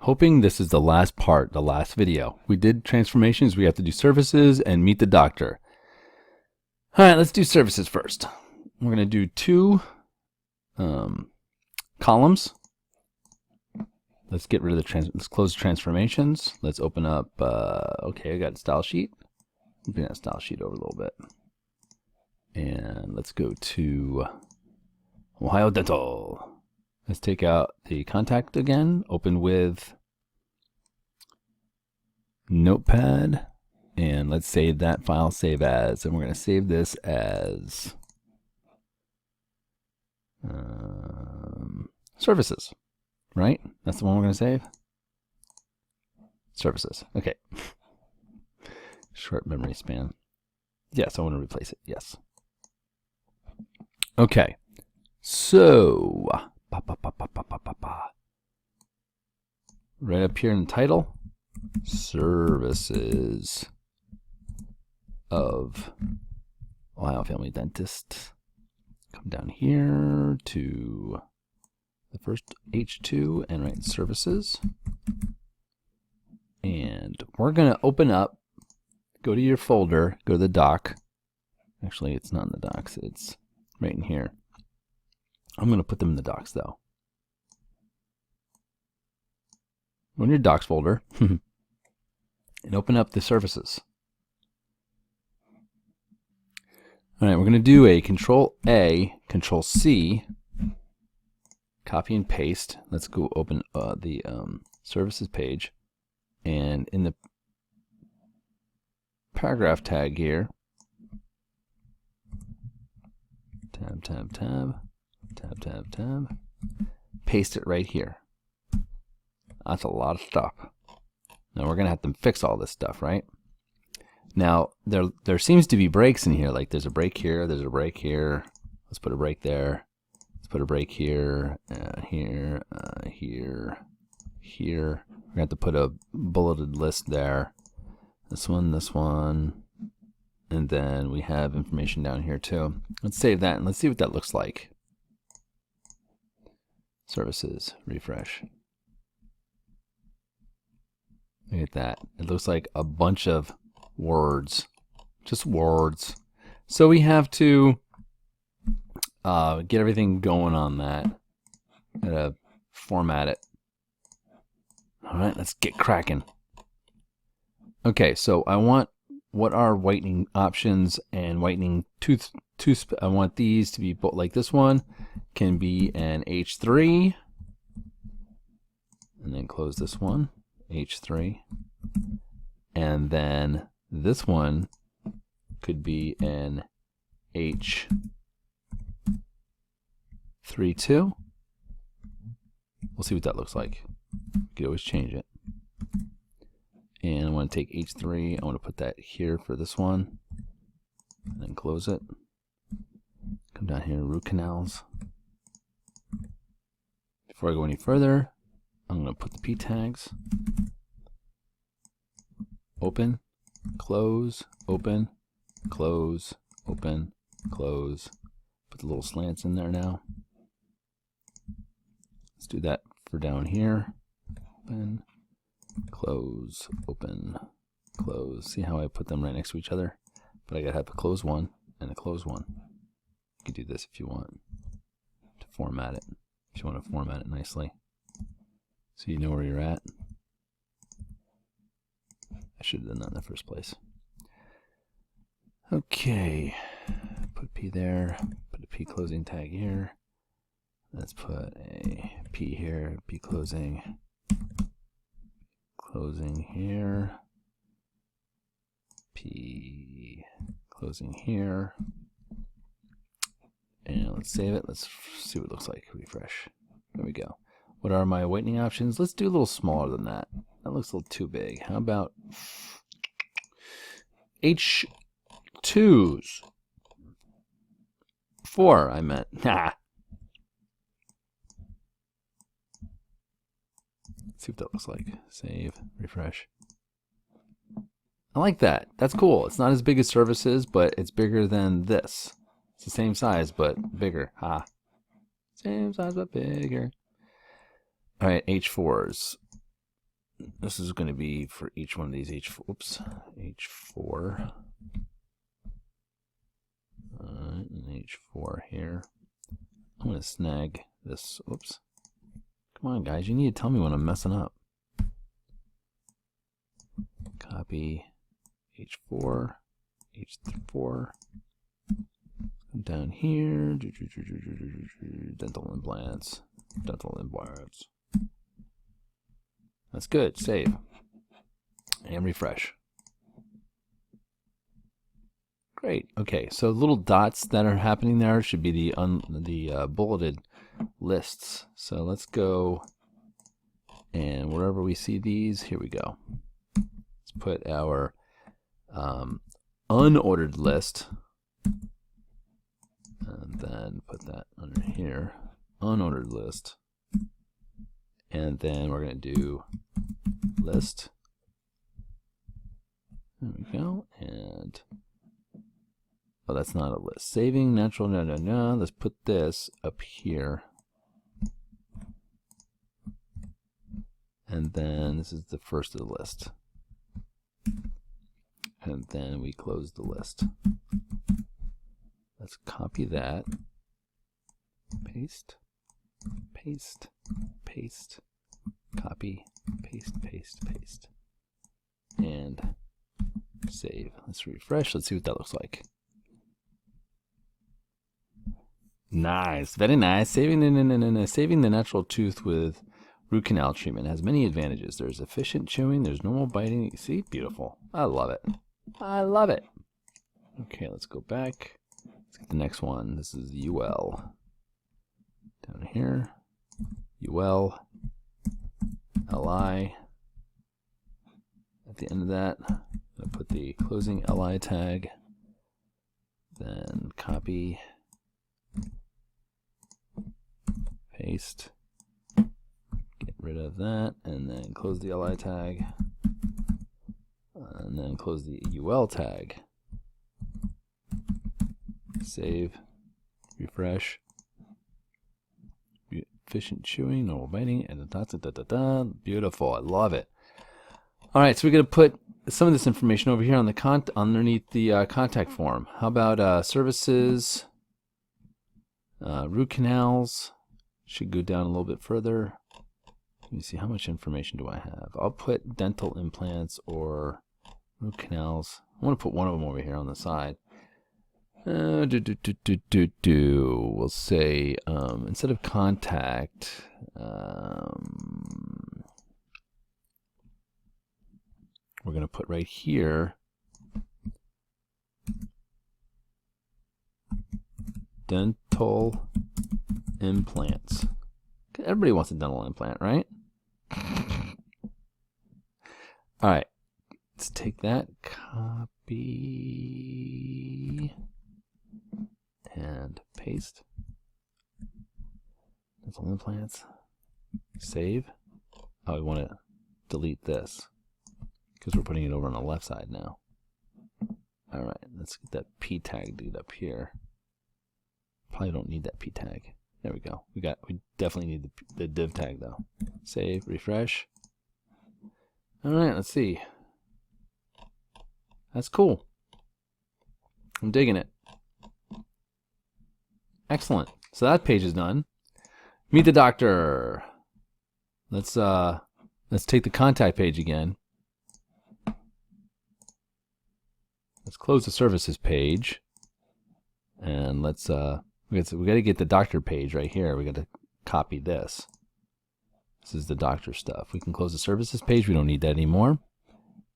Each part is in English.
Hoping this is the last part, the last video. We did transformations, we have to do services and meet the doctor. All right, let's do services first. We're going to do two columns. Let's get rid of the let's close transformations. Let's open up, okay, I got a style sheet. Bring that style sheet over a little bit. And let's go to Ohio Dental. Let's take out the contact again, open with Notepad, and let's save that file, save as, and we're going to save this as services, right? That's the one we're going to save? Services, okay. Short memory span. Yes, I want to replace it, yes. Okay, so right up here in the title, services of Ohio Family Dentist. Come down here to the first H2 and write services. And we're going to open up, go to your folder, go to the doc. Actually, it's not in the docs, it's right in here. I'm going to put them in the docs though. Go in your docs folder and open up the services. All right, we're going to do a Control A, Control C, copy and paste. Let's go open the services page, and in the paragraph tag here, tab, tab, tab, tab, tab, tab, paste it right here. That's a lot of stuff. Now we're going to have to fix all this stuff, right? Now there seems to be breaks in here. Like there's a break here, there's a break here. Let's put a break there. Let's put a break here, here, here, here. We're going to have to put a bulleted list there. This one, and then we have information down here too. Let's save that and let's see what that looks like. Services, refresh. Look at that. It looks like a bunch of words, just words. So we have to get everything going on that. Gotta format it. All right, let's get cracking. Okay, so I want what are whitening options and whitening tooth. I want these to be both, like this one can be an H3, and then close this one, H3, and then this one could be an H32. We'll see what that looks like. You can always change it. And I want to take H3, I want to put that here for this one, and then close it. Come down here, root canals. Before I go any further, I'm going to put the P tags. Open, close, open, close, open, close. Put the little slants in there now. Let's do that for down here. Open, close, open, close. See how I put them right next to each other? But I gotta have a close one and a close one. You can do this if you want to format it. If you want to format it nicely, so you know where you're at. I should have done that in the first place. Okay, put P there, put a P closing tag here. Let's put a P here, P closing. Closing here, P closing here, and let's save it. Let's see what it looks like. Refresh. There we go. What are my whitening options? Let's do a little smaller than that. That looks a little too big. How about H2s? 4, I meant. Nah. See what that looks like. Save, refresh. I like that. That's cool. It's not as big as services, but it's bigger than this. It's the same size, but bigger. Ha. Same size, but bigger. All right, H4s. this is going to be for each one of these H4. And H4 here. I'm going to snag this. Oops. Come on, guys. You need to tell me when I'm messing up. Copy H4, H4. Down here. Dental implants. Dental implants. That's good. Save. And refresh. Great. Okay, so little dots that are happening there should be the bulleted lists. So let's go, and wherever we see these, here we go. Let's put our unordered list, and then put that under here, unordered list, and then we're going to do list. There we go, and oh, that's not a list. Saving natural, no. Let's put this up here. And then this is the first of the list. And then we close the list. Let's copy that. Paste, paste, paste, copy, paste, paste, paste. And save. Let's refresh. Let's see what that looks like. Nice, very nice. Saving the natural tooth with root canal treatment has many advantages. There's efficient chewing, there's normal biting. See, beautiful. I love it. I love it. Okay, let's go back. Let's get the next one. This is UL. Down here, UL, LI. At the end of that, I'm going to put the closing LI tag. Then copy. Paste, get rid of that, and then close the LI tag, and then close the UL tag. Save, refresh, efficient chewing, normal biting, and beautiful. I love it. All right, so we're going to put some of this information over here on the underneath the contact form. How about services, root canals? Should go down a little bit further. Let me see, how much information do I have? I'll put dental implants or root canals. I want to put one of them over here on the side. We'll say instead of contact, we're going to put right here dental implants. Everybody wants a dental implant, right? All right, let's take that, copy, and paste. Dental implants. Save. Oh, we want to delete this because we're putting it over on the left side now. All right, let's get that P tag dude up here. Probably don't need that P tag. There we go. We definitely need the div tag though. Save, refresh. All right, let's see. That's cool. I'm digging it. Excellent. So that page is done. Meet the doctor. Let's take the contact page again. Let's close the services page, and let's we got to get the doctor page right here. We got to copy this. This is the doctor stuff. We can close the services page. We don't need that anymore.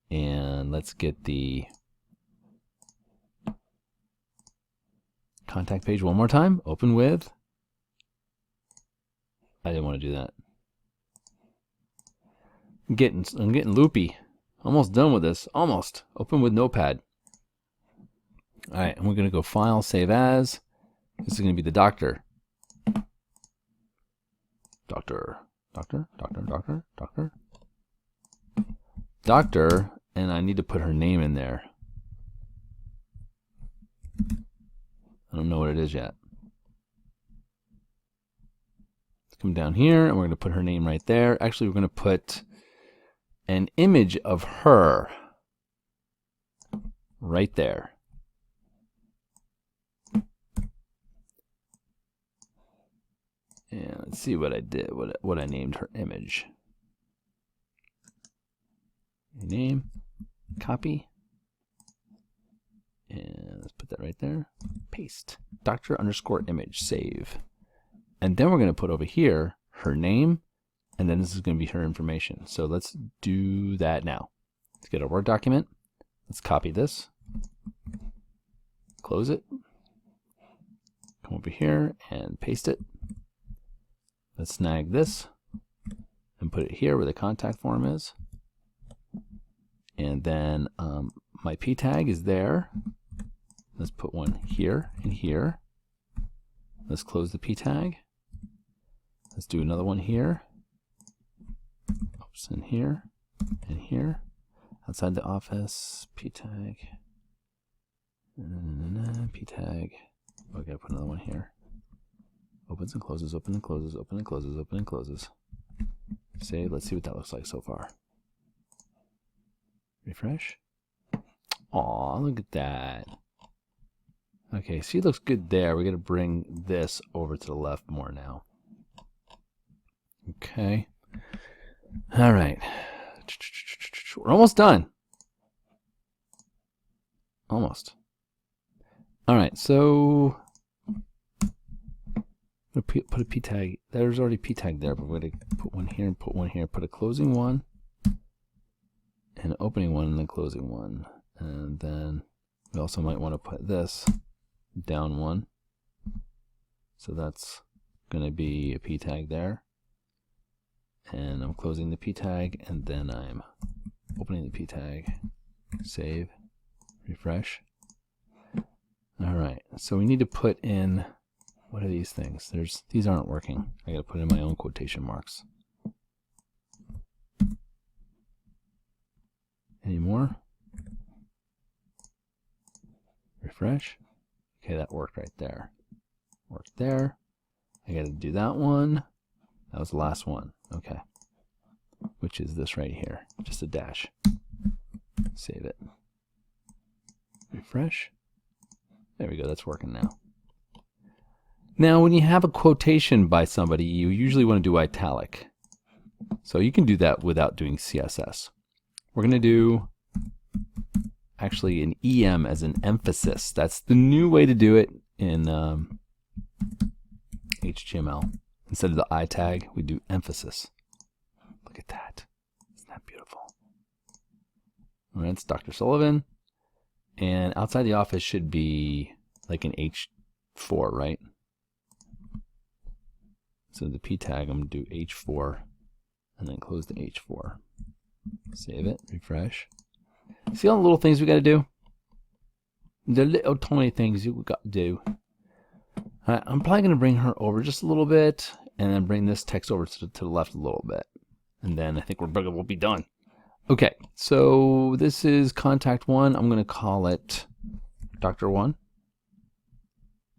And let's get the contact page one more time. Open with. I didn't want to do that. I'm getting loopy. Almost done with this. Almost. Open with Notepad. All right, and we're going to go File, Save As. This is going to be the doctor. Doctor, and I need to put her name in there. I don't know what it is yet. Let's come down here, and we're going to put her name right there. Actually, we're going to put an image of her right there. And let's see what I did, what I named her image. Name, copy, and let's put that right there. Paste. Doctor_image, save. And then we're going to put over here her name, and then this is going to be her information. So let's do that now. Let's get a Word document. Let's copy this. Close it. Come over here and paste it. Let's snag this and put it here where the contact form is. And then my P tag is there. Let's put one here and here. Let's close the P tag. Let's do another one here. Oops, and here and here. Outside the office, P tag. P tag. Oh, I gotta put another one here. Opens and closes, open and closes, open and closes, open and closes. Save. Let's see what that looks like so far. Refresh. Aw, look at that. Okay, see, it looks good there. We're going to bring this over to the left more now. Okay. All right. We're almost done. Almost. All right, so put a P tag. There's already P tag there, but we're going to put one here and put one here. Put a closing one, an opening one, and then closing one. And then we also might want to put this down one. So that's going to be a P tag there. And I'm closing the P tag, and then I'm opening the P tag. Save. Refresh. All right, so we need to put in, what are these things? These aren't working. I got to put in my own quotation marks. Any more? Refresh. Okay, that worked right there. Worked there. I got to do that one. That was the last one. Okay. Which is this right here. Just a dash. Save it. Refresh. There we go. That's working now. Now, when you have a quotation by somebody, you usually want to do italic. So you can do that without doing CSS. We're going to do actually an EM as an emphasis. That's the new way to do it in HTML. Instead of the I tag, we do emphasis. Look at that. Isn't that beautiful? All right, it's Dr. Sullivan. And outside the office should be like an H4, right? So the P tag, I'm going to do H4 and then close the H4. Save it, refresh. See all the little things we got to do? The little tiny things you got to do. All right, I'm probably going to bring her over just a little bit and then bring this text over to the left a little bit. And then I think we'll be done. Okay, so this is contact 1. I'm going to call it Dr. 1.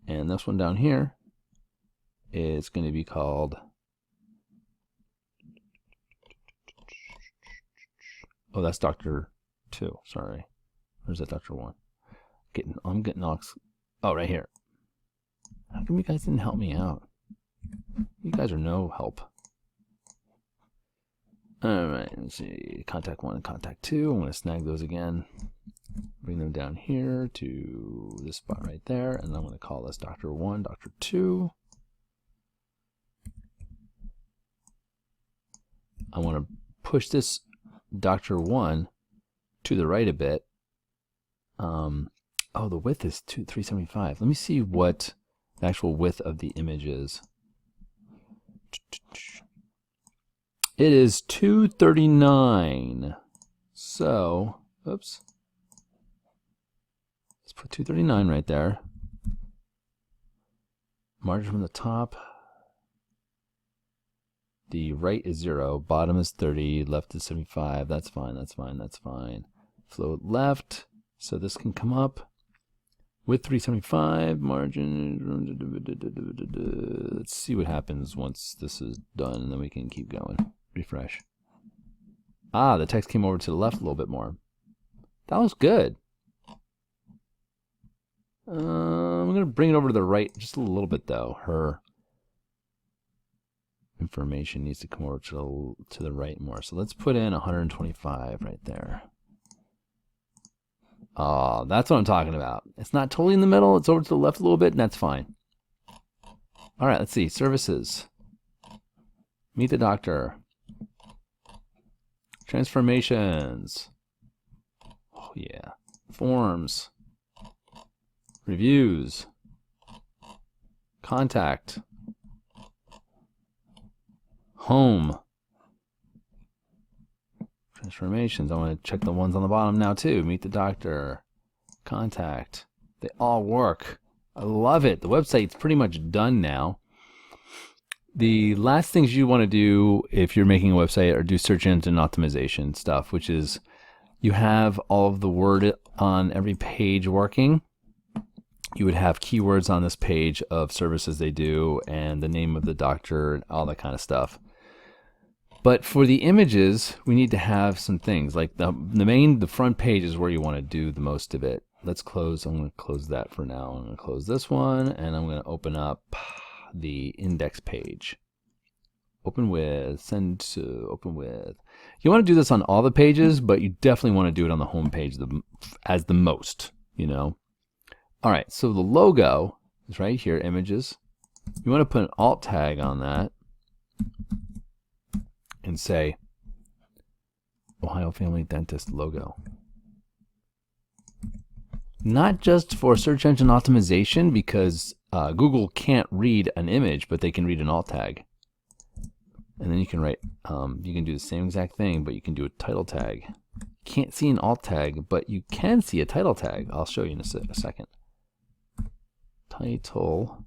And this one down here is going to be called, oh, that's Dr. 2. Sorry. Where's that Dr. 1? I'm getting all, oh, right here. How come you guys didn't help me out? You guys are no help. Alright, let's see. Contact 1 and contact 2. I'm going to snag those again. Bring them down here to this spot right there. And I'm going to call this Dr. 1, Dr. 2. I want to push this Dr. 1 to the right a bit. Oh, the width is 375. Let me see what the actual width of the image is. It is 239. So, oops. Let's put 239 right there. Margin from the top. The right is 0, bottom is 30, left is 75. That's fine, that's fine, that's fine. Float left, so this can come up. Width 375, margin. Let's see what happens once this is done, and then we can keep going. Refresh. Ah, the text came over to the left a little bit more. That was good. I'm going to bring it over to the right just a little bit, though. Her information needs to come over to the right more. So let's put in 125 right there. Oh, that's what I'm talking about. It's not totally in the middle. It's over to the left a little bit, and that's fine. All right, let's see. Services. Meet the doctor. Transformations. Oh, yeah. Forms. Reviews. Contact. Home. Transformations. I want to check the ones on the bottom now too. Meet the doctor. Contact. They all work. I love it. The website's pretty much done now. The last things you want to do if you're making a website are do search engine optimization stuff, which is you have all of the word on every page working. You would have keywords on this page of services they do and the name of the doctor and all that kind of stuff. But for the images, we need to have some things like the front page is where you want to do the most of it. Let's close. I'm going to close that for now. I'm going to close this one and I'm going to open up the index page. Open with, send to, open with. You want to do this on all the pages, but you definitely want to do it on the home page as the most, you know. All right, so the logo is right here, images. You want to put an alt tag on that and say Ohio Family Dentist logo. Not just for search engine optimization, because Google can't read an image, but they can read an alt tag. And then you can write, you can do the same exact thing, but you can do a title tag. Can't see an alt tag, but you can see a title tag. I'll show you in a second. Title,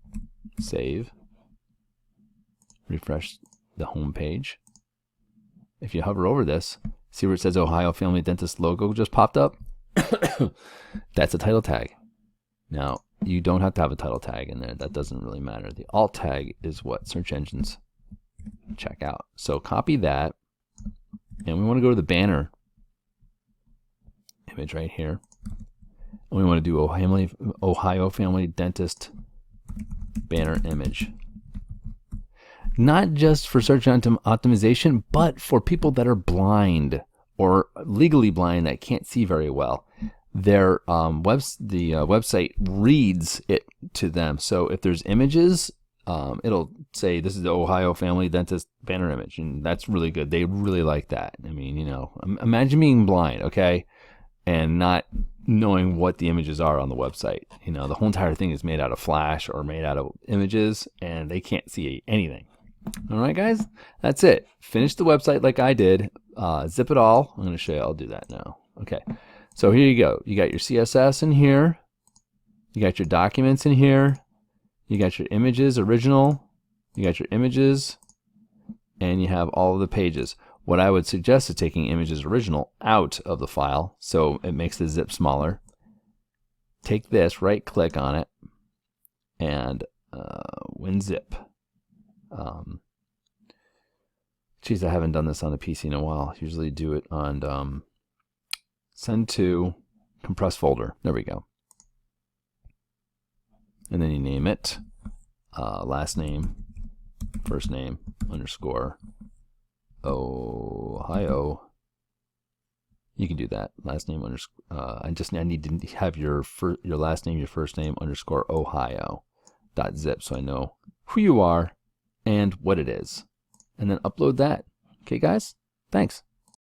save, refresh the home page. If you hover over this, see where it says Ohio Family Dentist logo just popped up? That's a title tag. Now, you don't have to have a title tag in there. That doesn't really matter. The alt tag is what search engines check out. So copy that, and we want to go to the banner image right here. And we want to do Ohio Family Dentist banner image. Not just for search engine optimization, but for people that are blind or legally blind that can't see very well. Their website reads it to them. So if there's images, it'll say this is the Ohio Family Dentist banner image, and that's really good. They really like that. I mean, you know, imagine being blind, okay, and not knowing what the images are on the website. You know, the whole entire thing is made out of Flash or made out of images, and they can't see anything. All right, guys, that's it. Finish the website like I did. Zip it all. I'm going to show you. I'll do that now. Okay, so here you go. You got your CSS in here. You got your documents in here. You got your images, original. You got your images, and you have all of the pages. What I would suggest is taking images original out of the file so it makes the zip smaller. Take this, right click on it, and WinZip. Geez, I haven't done this on a PC in a while. Usually do it on send to compressed folder. There we go. And then you name it last name, first name, underscore, Ohio. You can do that. Last name underscore. I need to have your last name, your first name, underscore Ohio .zip, so I know who you are and what it is. And then upload that. Okay, guys? Thanks.